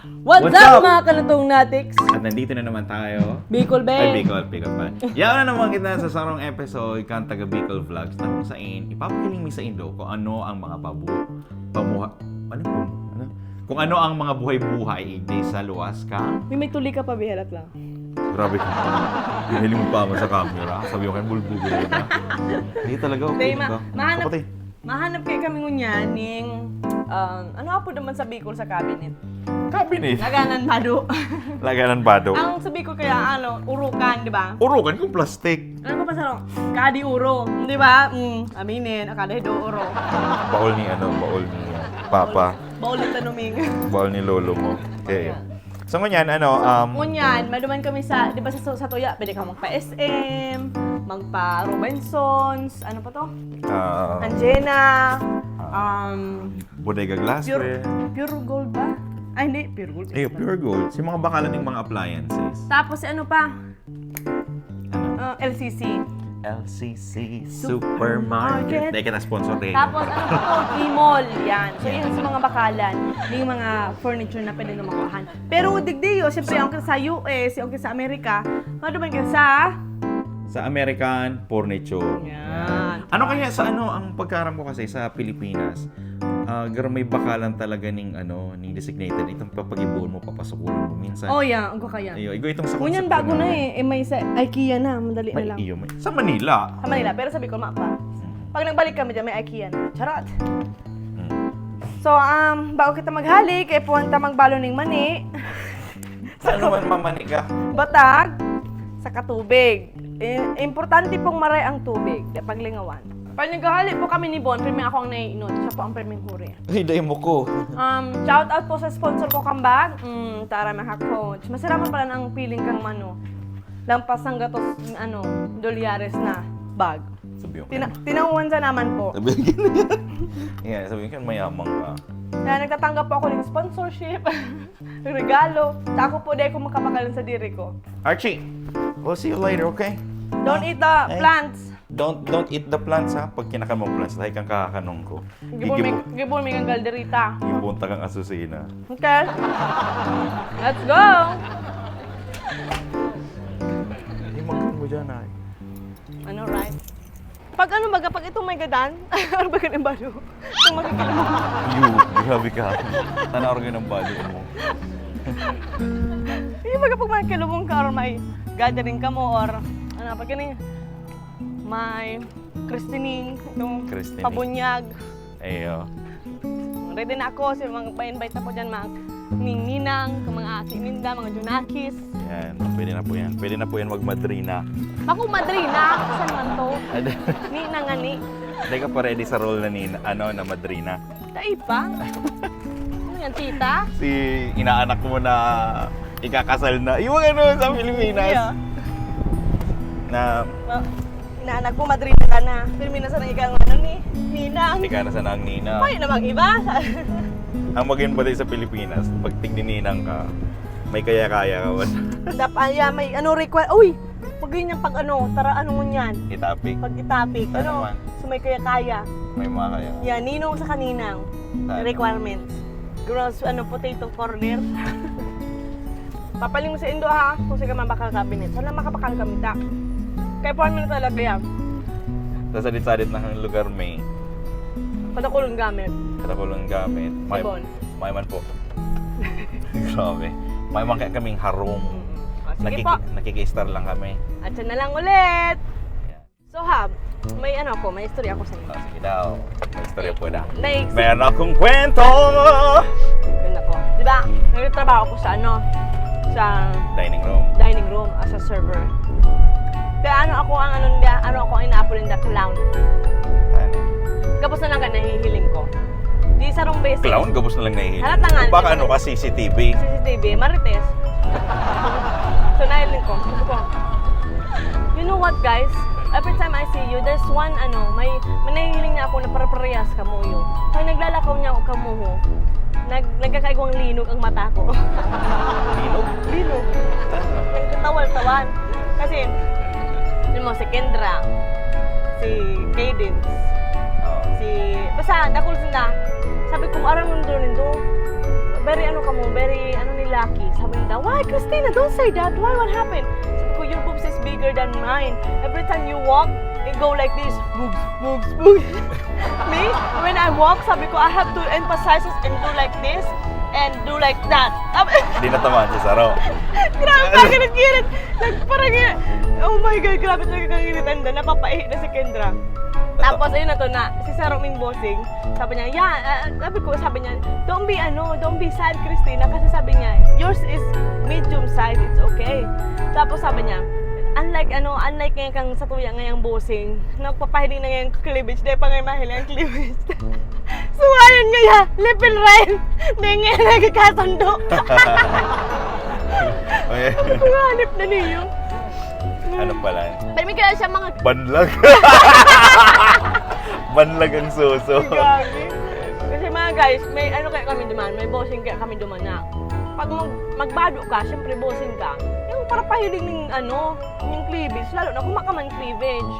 What's up mga kanutong natics? At nandito na naman tayo. Bicol Ay, Bay. Bicol pa. Yaw na naman kita sa sarong episode kan taga Bicol Vlogs na kung saan ipapahiling mi sa Indo kung ano ang mga kung ano ang mga buhay-buhay di sa luwas ka. May tuli ka pa, bihalat lang. Grabe ka. Hiling mo pa mo sa camera. Sabi ko kayo bulbugil na. Hindi talaga okay Day, ka. mahanap kayo kami ngunyan ning ano po naman sa Bicol sa cabinet. Cabinet. Laganan bado. Laganan bado. Ang sa Bicol kaya urukan, di ba? Urukan kung plastic. Ano pa sa kadi uro, di ba? Aminin, akala do uro. Baol ni Papa. Baul ni tanuming. Baol ni lolo mo. Okay. So ngunyan, Ngunyan, maduman kami sa, di ba sa Tuya, pwede ka magpa-SM, magpa-Robinsons, ano pa to? Anjena, Bodega Glassware. Pure Gold ba? Ay, hindi, Pure Gold. Pure Gold. Si mga bakalan ng mga appliances. Tapos ano pa? Ano? LCC. LCC Supermarket. Dahil ka na sponsor din. Tapos ano pa to? E-mall. Yan. So yun sa mga bakalan. Yung mga furniture na pwede lumakuhan. Pero digdiyo, siyempre yung sa US, yung sa Amerika, maduman ka sa... Sa American Furniture. Yan. Ano kaya sa ang pagkaram ko kasi sa Pilipinas, may bakalan talaga ning designated. Itong papagibuon mo, papasukulon mo minsan. Oh, yeah. Ang kaya. Ayo, ito sa Ngunyan bago na may sa IKEA na. Madali na lang. Sa Manila. Sa Manila. Pero sabi ko, mapa. Pag nagbalik kami dyan, may IKEA na. Charot. So, bago kita maghalik, puwanta magbalo ng mani. Saan naman mamani ka? Batag, sa katubig. Importante pong maray ang tubig. Paglingawan. Pag naghahalik po kami ni Bon, preming ako ang naiinot. Siya po ang preming huri. Ay, dayo mo ko. Shout out po sa sponsor ko kambag. Tara mga coach. Masarap pala ng piling kang mano. Lampas ng gatos, dolyares na bag. Sabi ko. Tinanguan sa naman po. Sabi ko. Yeah, sabi ko mayamang ka. Kaya nagtatanggap po ako ng sponsorship, regalo. Sa ako po, di ako makapagalan sa diri ko. Archie, we'll see you later, okay? Don't eat the plants. Don't eat the plants, ha? Pag kinakain mo plants, dahil kang kakakanong ko. Gibon may kang galderita. Gibunta kang asusina. Okay. Let's go! Hindi magkano mo dyan, ay. Ano, right? Pag pag itong may gadan, ano ba ganun ba do? Itong magkikita mo. Grabe ka. Tanawar ka ng body mo. Yung pag makikilumong ka or may gathering ka mo or pag ganun, may christening, itong Christening. pabunyag. Ayo. Ready na ako, so mga pa-invite na po dyan, mga ninang, mga tininda, mga junakis. Yan, pwede na po yan. Pwede na po yan magmadrina. Ako, madrina, saan man to? Ni na nga ni. Hindi ka pa ready sa role na madrina. Dai pa? Ano yan, tita? Si inaanak mo na ikakasal na. Yung sa Pilipinas. Yeah. Na Inaanak mo, madrina ka na. Pero minasan ang ikaw ninang. ikarasan ang nina. Ay, namang iba. Ang maging ba sa Pilipinas, pag tignininang ka, may kaya-kaya ka ba? May require. Uy, pag ganyan tara ngunyan. Itapik. Pag itapik, Ano naman? so may kaya-kaya. May mga kaya. Yan, ninong sa kaninang. Tama. Requirements. Gross, potato corner. Papaling mo sa Indo ha, kung saan ka mabakal cabinet. Saan lang makabakal kami ta? Kaya 4 minutes talaga yan. Sa sadit-sadit na lugar may Padakulong gamit. katakulong gamit. Ibon. May man po. Grabe. May man kaya kaming harong. Sige po. Nakikistar lang kami. At yan na lang ulit. Yan. So Hab, may may istorya ako sa inyo. Sige daw. May istorya po na. Next. Meron akong kwento! Yun ako. Diba? Nagtatrabaho ko sa sa Dining room. dining room as a server. Kaya ako ang inaapunin na clown. Ano? Kapos na lang ka nahihiling ko. Di sarong basic. Clown? Gabos na lang nahihiling. Halata nga. Baka ka CCTV. CCTV, marites. So nahiling ko. Sabi ko, you know what guys? Every time I see you, there's one may nahihiling na ako na para-parehas kamuyo. Pag naglalakaw niya ako kamuho, nagkakaigwang linog ang mata ko. Linog? Linog. Nagtatawal-tawan. Kasi, si Kendra, si Cadence, basta, dakul sila. Sabi ko, arang nandun nito. very ano ka mo, very ano ni Lucky. Sabi nila, why Christina, don't say that. Why, what happened? Sabi ko, your boobs is bigger than mine. Every time you walk, it go like this, boobs, boobs, boobs. Me, when I walk, sabi ko, I have to emphasize it and do like this and do like that. Hindi natamaan si Saro. Grabe, pakinig-girit. Parang, oh my God, grabe talaga kang iritan doon. Napapaihi na si Kendra. Tapos, ayun na to na, si Saroming Bossing, sabi niya, sabi niya, don't be sad, Christina, kasi sabi niya, yours is medium size, it's okay. Tapos sabi niya, unlike ngayon kang sa tuya ngayong Bossing, nagpapahiling na ngayong cleavage, dahil pa ngayon mahiling ang cleavage. So, ayun nga, lipil rin, dahil ngayon nagkakasundo. Okay. Hanip na niyo. Ano pala? Pero may kaya siya mga Banlag. Banlag ang suso. Gagi. Kasi mga guys, may ano kaya kami duman, may bossing kaya kami duman na. Pag magbado ka, syempre bossing ka. Yung para pahiling ng yung cleavage, lalo na kung makaman cleavage.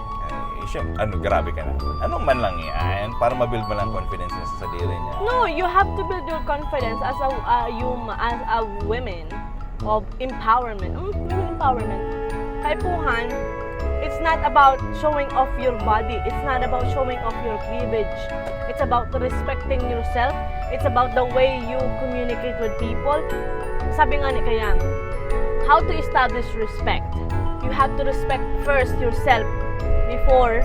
Grabe ka na. Anong man lang yan? Para mabuild mo lang confidence niya sa sarili niya. No, you have to build your confidence as a women of empowerment. Empowerment. Kaipuhan, it's not about showing off your body. It's not about showing off your cleavage. It's about respecting yourself. It's about the way you communicate with people. Sabi nga ni Kayang, how to establish respect? You have to respect first yourself before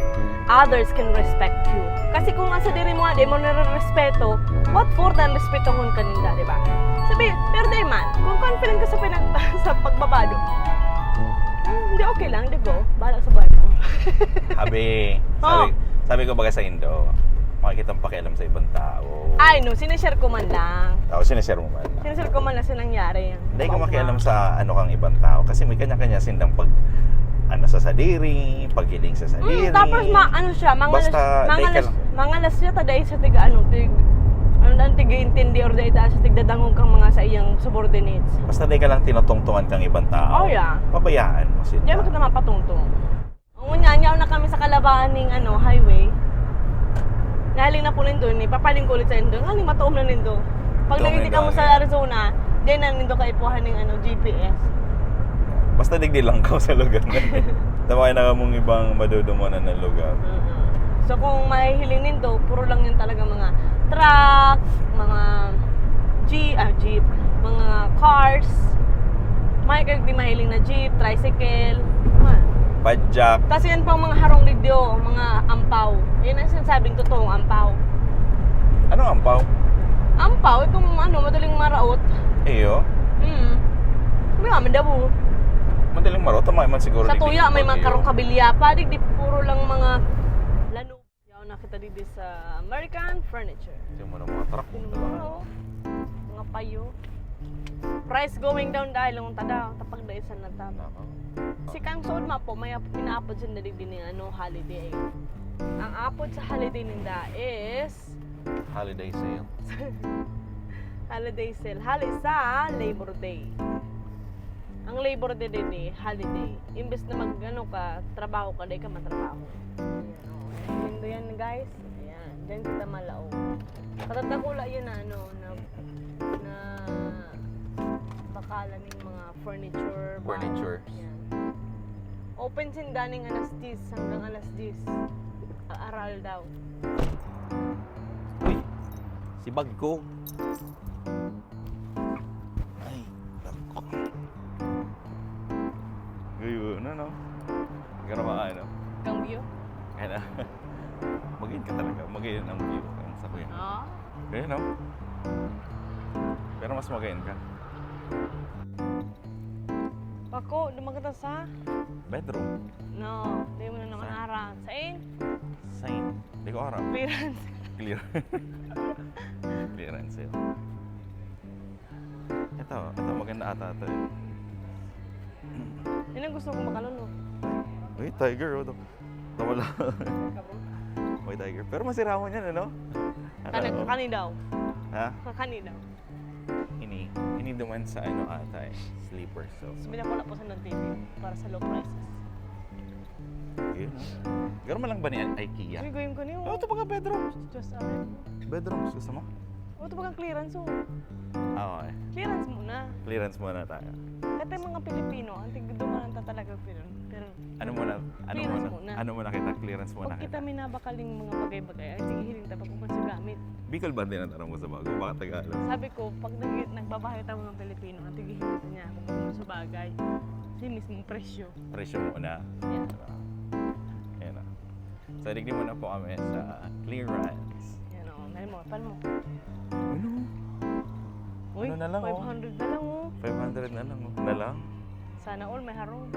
others can respect you. Kasi kung sa diri mo, di mo nare-respeto, what for dan respetohon ka nila, di ba? Sabi, pero di man, kung confident ka sa pagbabado, hindi okay lang, di go. Bahala sa buhay mo. Sabi ko baga sa Indo, makikita ang pakialam sa ibang tao. Ay, no, sinishare ko man lang. Sinishare mo man lang. Sinishare ko man lang sa nangyari yan. Hindi ka makialam sa kang ibang tao. Kasi may kanya-kanya sindang sa sadiri, paghiling sa sadiri. Tapos mangalas siya taday sa tiga-intindi or dahil sa tigdadangog kang mga sa iyang subordinates. Basta di ka lang tinutungtungan kang ibang tao. Oh, yeah. Pabayaan mo sila. Di mo kita mapatungtong. Ngunyanyaw na kami sa kalabaan ng highway. Nahaling na po nindo ni papaling ko ulit sa Indo. Haling matuom na nindo. Pag nagiti ka mo sa Arizona, di na nindo kaipuhan ng GPS. Basta digdi lang ka sa lugar na. Tama na mong ibang madudumunan ng lugar. So kung mahihiling nindo, puro lang yun talaga mga truck, mga jeep, mga cars. May di mahiling na jeep, tricycle, Padjak. Tapos yan pang mga harong lidyo, mga ampaw. Yan ang sinasabing totoong ampaw. Anong ampaw? Ampaw, itong madaling maraot. Iyo? May kami dabo. Madaling maraot, tama man siguro. Sa tuya, may mga karong kabilya pa, di puro lang mga lano. Yaw na kita dito sa American Furniture. Yung mga truck mo, diba? Mga payo. Price going down dahil ang tadaw, tapag dahil sa natama. Si Kang Sood po, may pinaapod siya na din holiday. Ang apod sa holiday ninda is holiday sale. Holiday sale. Sa Labor Day. Ang Labor Day din holiday. Imbes na trabaho ka, dahil ka matrabaho. Ayan, lindo yan guys. Ayan, dyan kita malao. Katatakula yan na bakalan ng mga furniture. Yan. Open sindaning alas 10 hanggang alas 10. Aral daw. Uy, si bag ko. Ay, nako. Gayon, Gano'n ba, Kang view? Kaya Magayin ka talaga. Magayin ang view. Ang sa kuya. Gayon, Pero mas magayin ka. Ako, dumagata sa bedroom. No, di mo na naman arang. Sign. Di ko arang. Clearance. Clearance yun. Ito maganda ata ito. Yan ang gusto kong makalun, no? Uy, tiger, Nawala. Uy, tiger. Pero masira mo niyan, Kakani daw. Ha? Kakani daw. Ini duman sa ata sleeper, so Binapala po sa TV para sa low prices. Yun. Gano'n man lang ba ni IKEA? Uy, gawin ko niyo. Ito pa bedroom. Just alright. Bedrooms, gusto mo? Ito pa clearance, Okay. Clearance muna. Clearance muna tayo. Kasi mga Pilipino, ang tigdumanan ta talaga pero Ano muna? Clearance muna. Ano muna kita? Clearance muna pag kita kita. minabakaling mga bagay-bagay, ay sige hiling ta pag gamit. Bicol ba din ang tanong mo sa bago? Bakit Tagalog? Sabi ko, pag nagbabahay tayo mga Pilipino, ang tigihilit niya kung sa bagay, si mismong presyo. Presyo muna. Yeah. Ayan na. So, digdi muna po kami sa clearance. Yan o, dahil mo, pan mo. Ano? Uy, Ano na lang, oh? 500 na lang oh. 500 na lang. Na lang? Sana all may harong.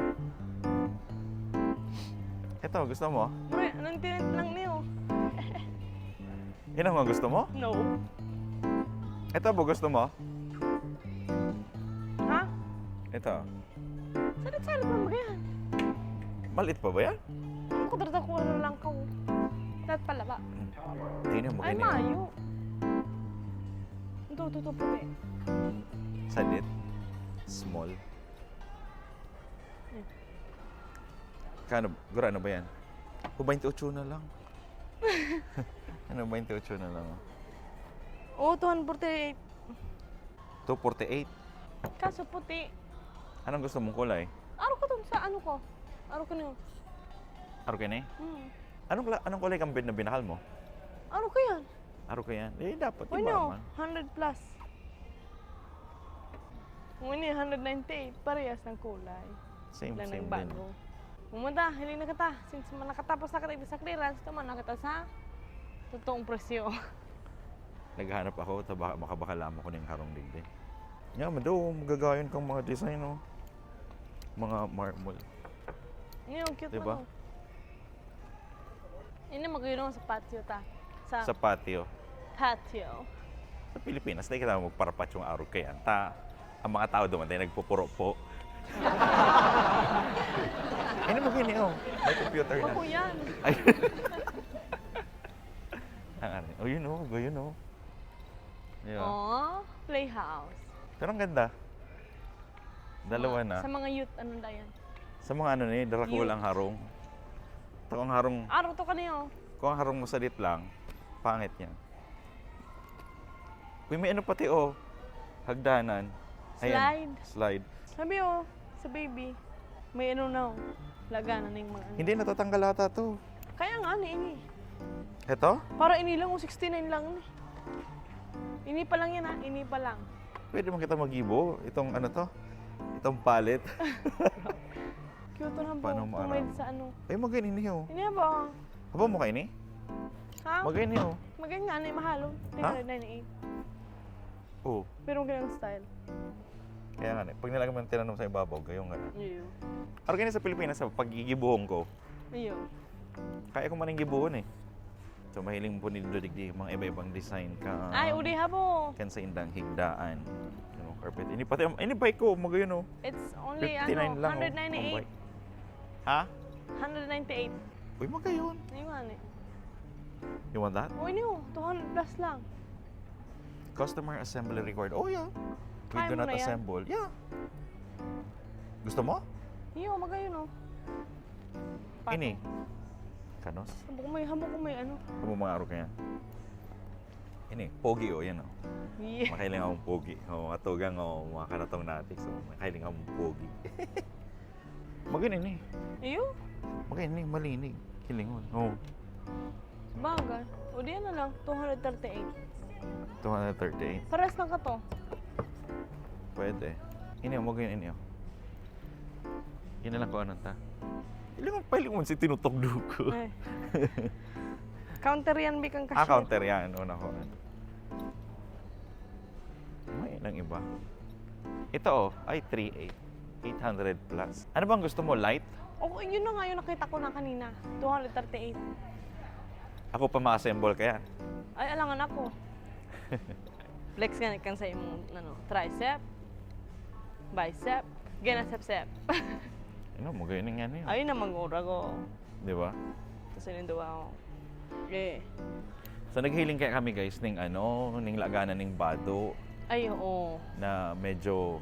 Ito, gusto mo? Pre, anong tinit lang niyo? Yan ang mga gusto mo? No. Ito po, gusto mo? Ha? Ito. Salit-salit lang ba yan? Maliit pa ba yan? Ano ko darda ko ano lang ka oh. Lahat pala ba? Tingnan mo Ay, ganyan. mayo. Ito, puti. Salit. Small. Eh. Kano? Gura, ano ba yan? O, 28 na lang. Ano, 28 na lang. Oo, 248. 248. Kaso puti. Anong gusto mong kulay? Araw ko to sa ano ko? Araw ko niyo. Aro ka na eh? Anong kulay kang na binahal mo? Araw ko yan. Aro ka yan? Eh, dapat. Uy, Iba no. man. 100 plus. Uy, 198. Parehas ng kulay. Same Lang din. nagbago. Pumunta, hiling na kita. Since nakatapos na kita sa clearance, tuman na kita sa totoong presyo. Naghanap ako, makabakalaman ko ng harong digdi. Nga, madaw, magagayon kang mga design, no? Mga marble. Ini yung cute Diba? mo. Ini magayun sa patio ta. Sa patio. Patio. Sa Pilipinas, dahil kita magparapat yung araw kaya. Ang mga tao doon, dahil nagpupuro po. Ano mo gini, oh? May computer na. Ako yan. Ay. Ang ano. Oh, yun, oh. Gayon, oh. Yeah. Oh, playhouse. Pero ang ganda. Dalawa na. Sa mga youth, ano na yan? Sa mga ano ni, Dracula ang harong. Ito ang harong, Araw to kaniyo. kung ang harong mo salit lang, pangit niya. Uy, may ano pati oh. Hagdanan. Slide. Slide. Sabi oh, sa baby, may ano na oh. Lagana na yung mga ano. Hindi natatanggal ata to. Kaya nga, ini. Ito? Para ini lang, 69 lang ni. Ini pa lang yan ha, ini pa lang. Pwede mo kita mag-ibo. Itong ano to? Itong palit. Cute na po, Paano mo pumayad alam? sa ano. Ay, magayin ni oh. Ini ba? Haba mo kayo ni? Ha? Magayin ni oh. Maganda na mahalo. Ha? 398. Oh. Pero ang ganang style. Kaya nga, pag nilagay mo ng tinanong sa ibabaw, gayong nga. Iyo. Pero ganyan sa Pilipinas, sa pagigibuhong ko, Iyo. kaya ko man yung gibuhon eh. So, mahiling po ni Dodigdi, mga iba-ibang design ka. Ay, udi habo. Kan sa indang higdaan. Carpet. Ini pati, ini bike ko, magayon oh. It's only 59 ano, lang oh. ang 198. bike. Ha? 198. Uy, magayon. Ayun eh. You want that? Oh, ini oh, 200 plus lang. Customer assembly required. Oh, yeah. We Kaya do mo not na yan? assemble. Yeah. Gusto mo? Iyo, magayon oh. Ini. Kanos? Hamo ko may ano. Ano mga araw kaya? Ini, pogi oh, yan oh. Yeah. Makailing akong pogi. Oh, mga tugang oh, mga kanatong natin. So, makailing akong pogi. Magayon ini. Iyo. Magayon ini, malinig. Kilingon. Oh. Bagay. O di ano lang, 238. 238. Pares lang ka to. Pwede. Ini oh, magayon ini oh. Yun na lang ko anong ta. Ilang pailingon si tinutugdo ko. Ay. Counter yan, bikang cashier. Counter yan. Una ko. May ilang iba. Ito oh, ay 38. 800 plus. Ano bang gusto mo? Light? O, yun na nga yung nakita ko na kanina. 238. Ako pa ma-assemble kaya. Ay, alangan ako. Flex nga kan sa imong ano, tricep, bicep, ganasep-sep. Ano, magayon nga niyo. Ayun na mag-ura ko. Di ba? Kasi ninduwa ako. Eh. So naghiling kaya kami guys ning ano, ning laganan ning bado Ay, oo. na medyo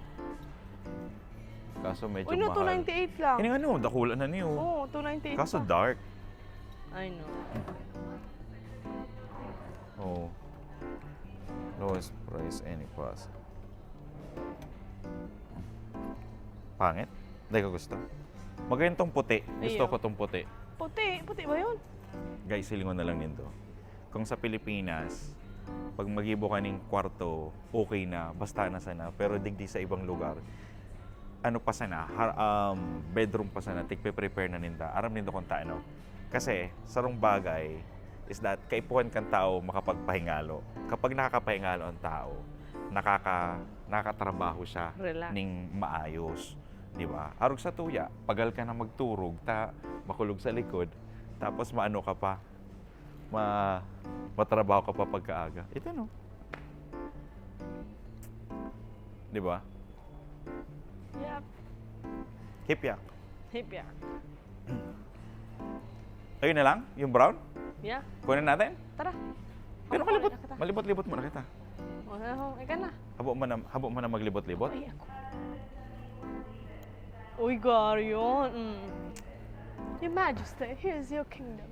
kaso medyo Uy, no, mahal. 298 lang. Ini ano, dakula na niyo. Oo, 298 Kaso pa. dark. I know. Oh. Lowest price any plus. Pangit? Hindi ko gusto. Magayon tong puti. Gusto Ayaw. ko tong puti. Puti ba yun? Guys, silingon na lang nito. Kung sa Pilipinas, pag magibo ka ng kwarto, okay na, basta na sana. Pero digdi sa ibang lugar, ano pa sana, bedroom pa sana, tigpe-prepare na ninda. Aram nindo kung taano. Kasi, sarong bagay is that kaipuhan kang tao makapagpahingalo. Kapag nakakapahingalo ang tao, nakakatrabaho siya Relax. ning maayos. Di ba? Arog sa tuya, pagal ka na magturog, makulog sa likod, tapos maano ka pa, matrabaho ka pa pagkaaga. Ito no. Di ba? Yep. Hipyak. Hipyak. Ayun na lang, yung brown. Yeah. Kunin natin. Tara. Pero Ako, kalibot. kunin na kita. Malibot-libot muna kita. Ikaw na. Habo mo na maglibot-libot. Ay, ako. Uy, Garion. Your Majesty, here's your kingdom.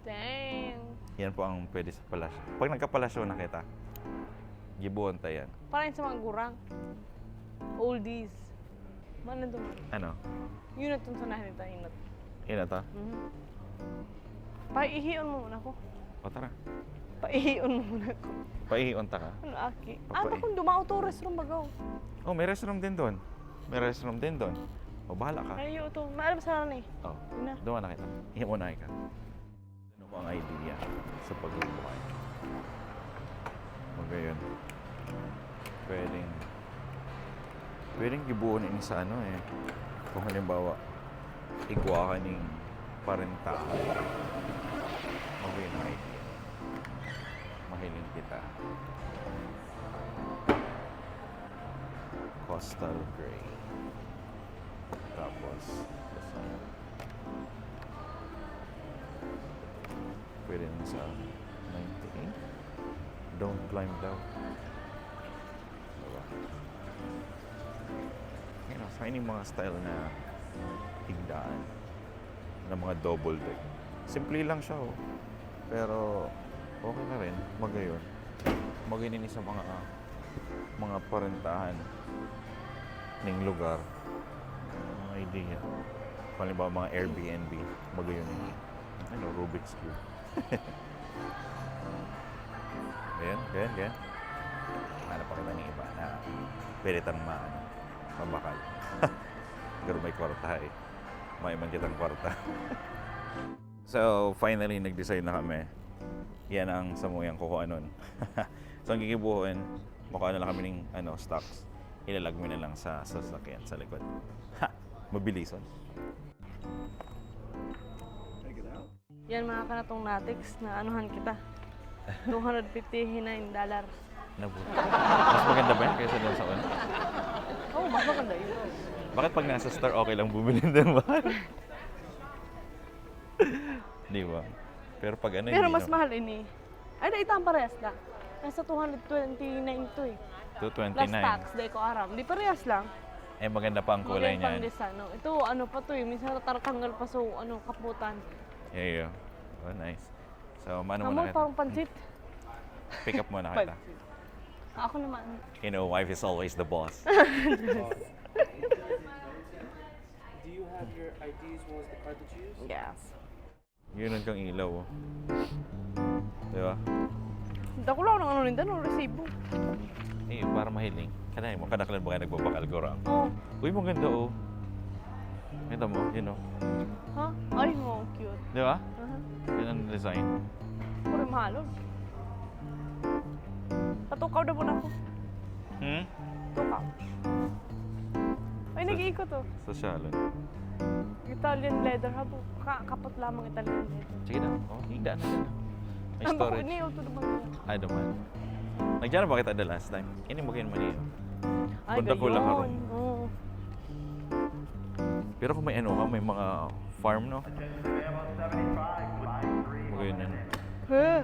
Dang. Yan po ang pwede sa palasyo. Pag nagkapalasyo na kita, gibuon tayo yan. Parang sa mga gurang. Oldies. Mana doon? Ano? Yun na itong sanahin nito, inat. Yun na to. Paihiyon mo muna ko. O tara. Paihiyon mo muna ko. Paihion ta ka. Ano, Aki? Papai. Kung dumao to restroom bagaw. Oh, may restroom din doon. May restroom din doon. O, bahala ka. Ayaw to. Maalam sa ni. Oh, Yun na. doon na kita. Ihimunay ka. Ano ko ang idea sa pagbubuhay? O gayon. Pwedeng gibuon ini sa ano eh. Kung halimbawa, igwa ka ning parentahan. Okay na idea. Mahiling kita. Coastal gray. Tapos, pwede na sa 98. Don't climb down. Diba? Ngayon, sa ining mga style na higdaan na mga double deck. Simple lang siya, oh. Pero, okay na rin. Magayon. Magayon sa mga parentahan ng lugar. Mga idea. Halimbawa, mga Airbnb. Magayon yun. Ano, Rubik's Cube. Ganyan. Hanap pa kita ng iba na pwede tang mabakal. Pero may kwarta eh. May man kitang kwarta. So, finally, nag-decide na kami. Yan ang samuyang kukuha nun. So, ang gigibuhin, mukha na lang kami ng stocks. Ilalag mo na lang sa sasakyan sa likod. Ha! Mabilison. Yan mga kanatong natics na anuhan kita. $259. Nabuti. Mas maganda ba yan kaysa doon sa una? Oh, mas maganda yun. Bakit pag nasa store, okay lang bumili ng mahal? Di ba? Pero pag ano, Pero hindi mas na. mahal ini. Ay, naita ang parehas lang. Nasa 229 to eh. 229. Plus tax, day ko aram. Di parehas lang. Eh, maganda pa ang kulay Maganda pang niyan. design, no? Ito, ano pa to eh. Minsan natatanggal pa so, kaputan. Yeah. Oh, nice. So, mano Amo, muna kita. parang pansit. Pick up muna kita. Ako naman. You know, wife is always the boss. Do you have your IDs as well as the card that you use? Yes. Yun kang ilaw. Oh. Di ba? Hindi ko lang ng ano nito, no? Resibo. Eh, para mahiling. Kanay mo, kadaklan ba kayo nagbabakal gorang? Oh. Uy, maganda oh. Ito mo, yun oh. Ha? Ay, oh, cute. Di ba? Uh-huh. Yun ang design. Puro mahalon. Patukaw na po na ako. Tukaw. Ay, nag-iikot to. Sosyalon. Italian leather ha po. Kapot lamang Italian leather. Sige na. Oh, higda na yan. May Ang bako storage. ni Auto naman. Ay, naman. Nagdiyan na ba kita the last time? Ini mo kayo man yun. Ay, Punta ko lang ako. gayon. Oo. Pero kung may ano ka, may mga farm, no? Magayon na. Huh?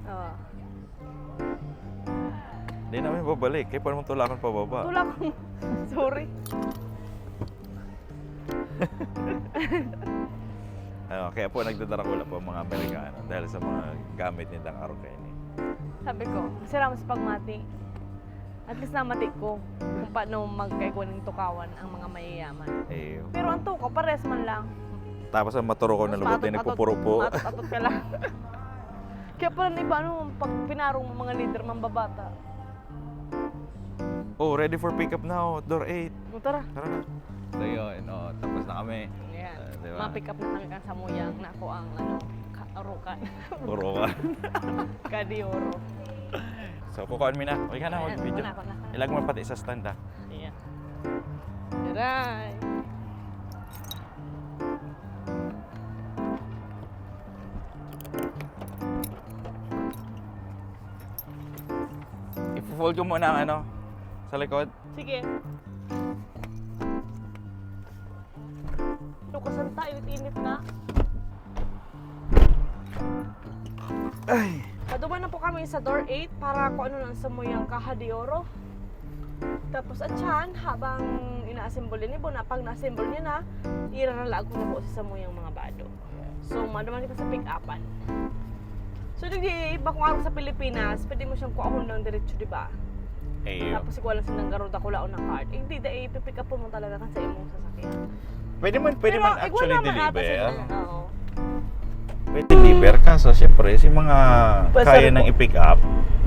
Ah. Hindi namin babalik. Kaya paano mong tulakan pababa? Tulak. Sorry. Kaya po nagdadarakula po ang mga Amerikano dahil sa mga gamit nilang araw kayo ni. Sabi ko, masira mo sa pagmati. At least namati ko kung paano magkaigwa ng tukawan ang mga mayayaman. Eh, Pero ang tukaw, pares man lang. tapos ang maturo ko na lubutin, nagpupuro po. Matot-atot ka lang. Kaya pala na iba, pag pinarong mo mga leader, mambabata. Oh, ready for pickup now, door 8. O tara. Tara na. So yun, tapos na kami. Ayan. Diba? Ma-pick up na kami kang samuyang na ako ang arukan. Puro ka. Kadioro. So, kukuhaan mo na. Okay ka na, Ayan, mag-video. ako na. Ilag mo pati sa stand, ha? Ayan. Aray. I-fold ko muna ang ano, sa likod. Sige. Lukasanta, init-init na. Ay! Paduman na po kami sa door 8 para kung ano lang sa muyang kaha de oro. Tapos at yan, habang ina-assemble ni po, na pag na-assemble niya na, iraralag ko na po sa samuyang mga bado. So, maduman pa sa pick-upan. So, di iba kung ako sa Pilipinas, pwede mo siyang kuahon lang diretso, di ba? Eh, Tapos ikaw lang sinang garuda ko laon ng card. Eh, hindi, pick up po mo talaga kasi imong sasakyan. pwede man Pero, actually igual naman ata deliver. sila. Oo. Pwede deliver, kaso syempre, si mga Basta kaya po. nang i-pick up,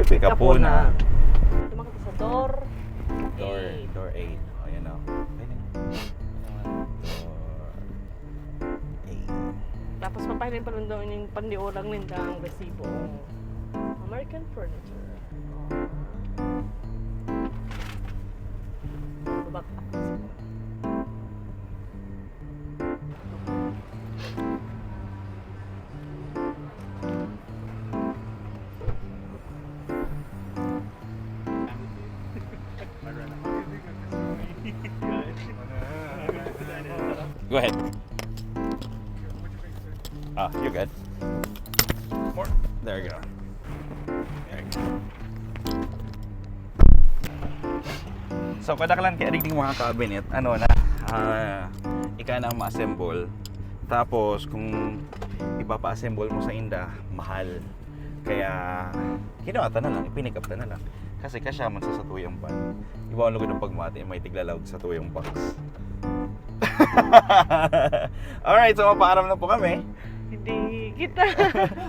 pick up po na. Dumaan ka sa door. Door 8. O, yan o. Pwede mo. Door 8. Tapos papahirin pa lang daw yung pandiurang nindang resibo. American furniture. Babak up kasi po. Go ahead. You're good. More. There you go. There you go. So, kadaklan kaya rin mga cabinet, ano na, ika na ma-assemble. Tapos, kung ipapa-assemble mo sa inda, mahal. Kaya, kinawata na lang, ipinick up na lang. Kasi kasyaman sa tuyang pan. Iba ang lugod ng pagmati, may tiglalawag sa tuyang box. Alright, so mapaaram na po kami. Hindi kita.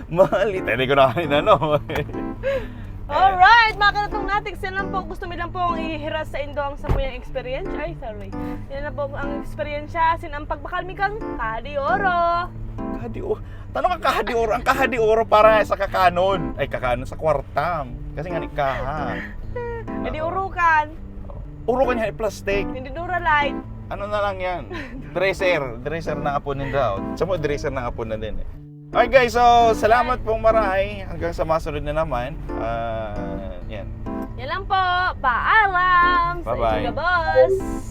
Malit. Hindi ko na kanina, no? Alright, mga kanatong natin, sila lang po, gusto mo lang po ang ihiras sa indo ang samuyang experience. Ay, sorry. Yan na po ang experiensya, sin ang pagbakal mi kang Kahadi Oro. Kahadi Oro. Tanong ang Kahadi Oro. Ang Kahadi Oro para sa kakanon. Ay, kakanon sa kwartam. Kasi nga ni kaha. Hindi urukan. Uro ka niya, plastic. Hindi Duralight. Ano na lang yan? Dresser. Dresser na apunin daw. Sa mo, dresser na apon na din eh. Alright guys, so salamat pong maray. Hanggang sa masunod na naman. Yan. Yan lang po. Paalam. Bye-bye. Sa Iga Boss.